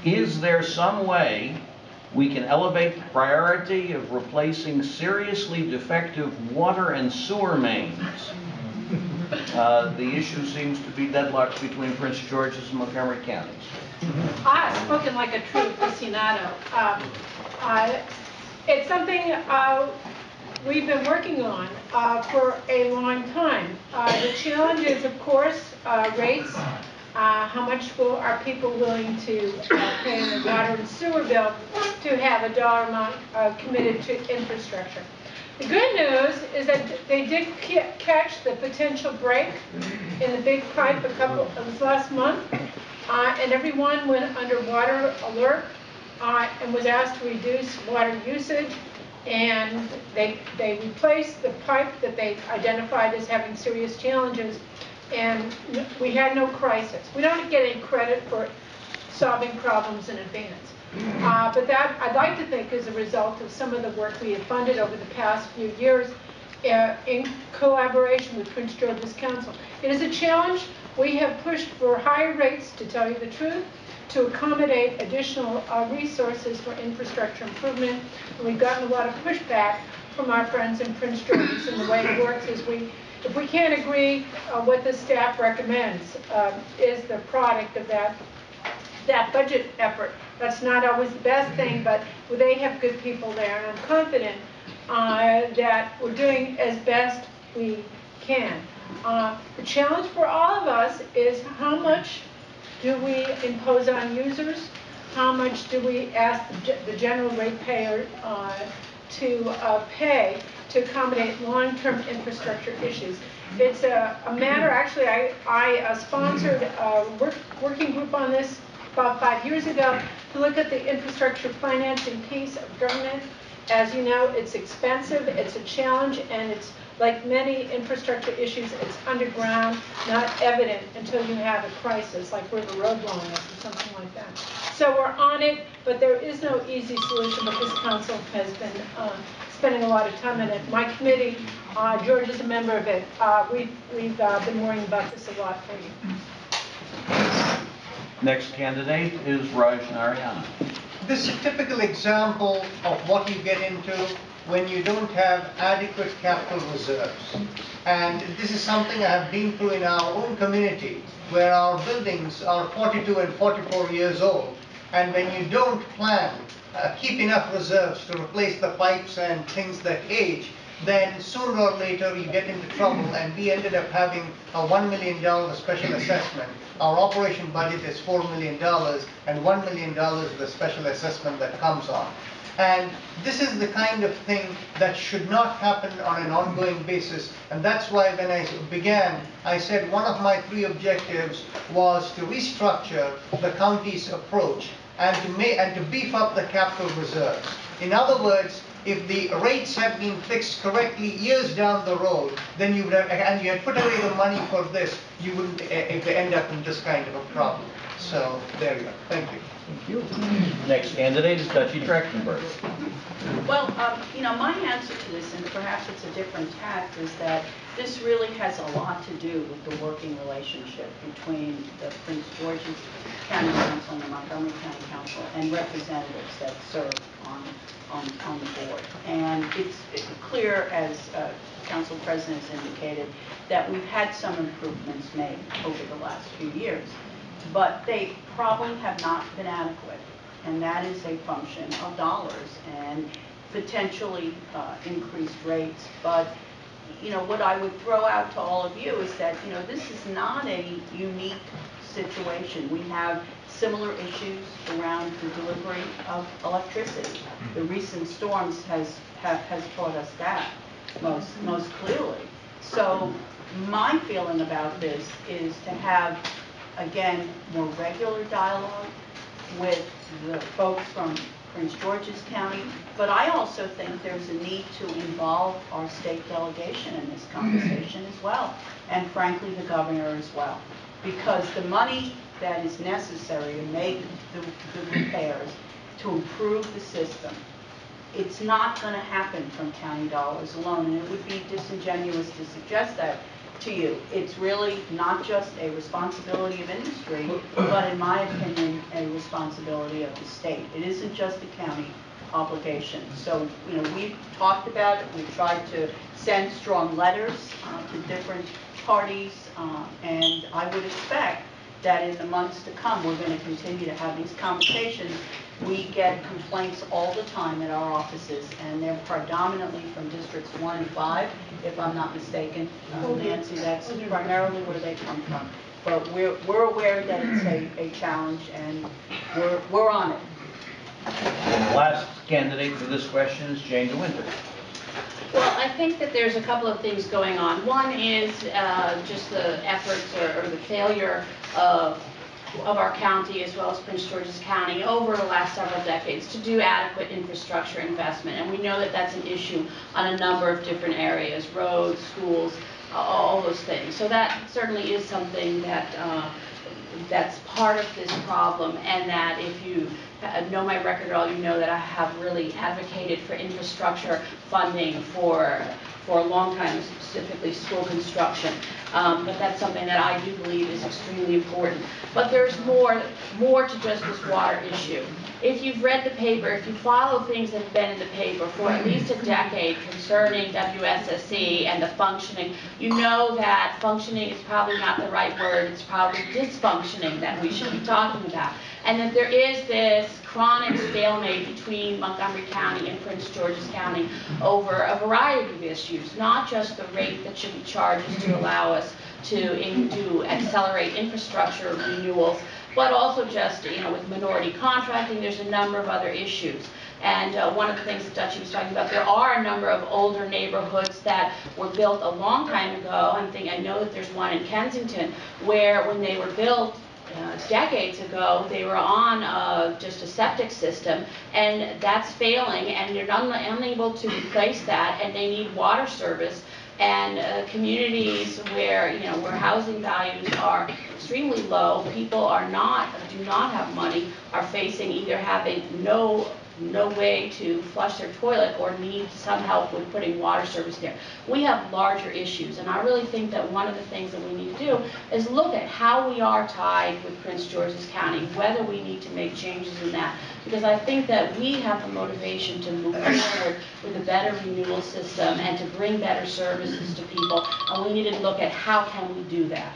Is there some way we can elevate the priority of replacing seriously defective water and sewer mains? The issue seems to be deadlocked between Prince George's and Montgomery counties. Spoken like a true aficionado. It's something we've been working on for a long time. The challenge is, of course, rates. How much are people willing to pay in the water and sewer bill to have a dollar amount committed to infrastructure? The good news is that they did catch the potential break in the big pipe it was last month, and everyone went under water alert and was asked to reduce water usage, and they replaced the pipe that they identified as having serious challenges, and we had no crisis. We don't get any credit for solving problems in advance. But that, I'd like to think, is a result of some of the work we have funded over the past few years in collaboration with Prince George's Council. It is a challenge. We have pushed for higher rates, to tell you the truth, to accommodate additional resources for infrastructure improvement. And we've gotten a lot of pushback from our friends in Prince George's, and the way it works is if we can't agree what the staff recommends is the product of that budget effort. That's not always the best thing, but they have good people there, and I'm confident that we're doing as best we can. The challenge for all of us is how much do we impose on users? How much do we ask the general ratepayer to pay to accommodate long-term infrastructure issues? It's a matter, actually, I sponsored a working group on this about 5 years ago to look at the infrastructure financing piece of government. As you know, it's expensive, it's a challenge, and it's like many infrastructure issues, it's underground, not evident until you have a crisis, like river road blowing up or something like that. So we're on it, but there is no easy solution, but this council has been spending a lot of time on it. My committee, George is a member of it, we've been worrying about this a lot for you. Next candidate is Raj Narayana. This is a typical example of what you get into when you don't have adequate capital reserves. And this is something I have been through in our own community, where our buildings are 42 and 44 years old. And when you don't plan, keep enough reserves to replace the pipes and things that age, then sooner or later you get into trouble, and we ended up having a $1 million special assessment. Our operation budget is $4 million, and $1 million is the special assessment that comes on. And this is the kind of thing that should not happen on an ongoing basis, and that's why when I began, I said one of my 3 objectives was to restructure the county's approach and to beef up the capital reserves. In other words, if the rates had been fixed correctly years down the road, then you would have, and you had put away the money for this, you wouldn't end up in this kind of a problem. So there you go. Thank you. Thank you. Next candidate is Dutchie Trachtenberg. Well, my answer to this, and perhaps it's a different tack, is that this really has a lot to do with the working relationship between the Prince George's County Council and the Montgomery County Council and representatives that serve on the board. And it's clear, as Council President has indicated, that we've had some improvements made over the last few years, but they probably have not been adequate. And that is a function of dollars and potentially increased rates. But what I would throw out to all of you is that this is not a unique situation. We have similar issues around the delivery of electricity. The recent storms has taught us that most clearly. So my feeling about this is to have, again, more regular dialogue with the folks from Prince George's County, but I also think there's a need to involve our state delegation in this conversation as well, and frankly the governor as well, because the money that is necessary to make the repairs, to improve the system, it's not going to happen from county dollars alone, and it would be disingenuous to suggest that to you. It's really not just a responsibility of industry, but in my opinion, responsibility of the state. It isn't just a county obligation. So, we've talked about it, we've tried to send strong letters to different parties, and I would expect that in the months to come, we're going to continue to have these conversations. We get complaints all the time at our offices, and they're predominantly from districts 1 and 5, if I'm not mistaken. Nancy, that's primarily where they come from. But we're aware that it's a challenge, and we're on it. And the last candidate for this question is Jane DeWinter. Well, I think that there's a couple of things going on. One is just the efforts or the failure of our county as well as Prince George's County over the last several decades to do adequate infrastructure investment. And we know that that's an issue on a number of different areas, roads, schools, all those things. So that certainly is something that that's part of this problem, and that if you know my record at all, you know that I have really advocated for infrastructure funding for a long time, specifically school construction. But that's something that I do believe is extremely important. But there's more to just this water issue. If you've read the paper, if you follow things that have been in the paper for at least a decade concerning WSSC and the functioning, you know that functioning is probably not the right word, it's probably dysfunctioning that we should be talking about. And that there is this chronic stalemate between Montgomery County and Prince George's County over a variety of issues, not just the rate that should be charged to allow us to accelerate infrastructure renewals, but also just, with minority contracting, there's a number of other issues. And one of the things that Dutchie was talking about, there are a number of older neighborhoods that were built a long time ago. I know that there's one in Kensington where when they were built decades ago, they were on just a septic system, and that's failing, and they're unable to replace that, and they need water service. And communities where housing values are extremely low, people do not have money, are facing either having no way to flush their toilet or need some help with putting water service there. We have larger issues, and I really think that one of the things that we need to do is look at how we are tied with Prince George's County, whether we need to make changes in that, because I think that we have the motivation to move forward with a better renewal system and to bring better services to people, and we need to look at how can we do that.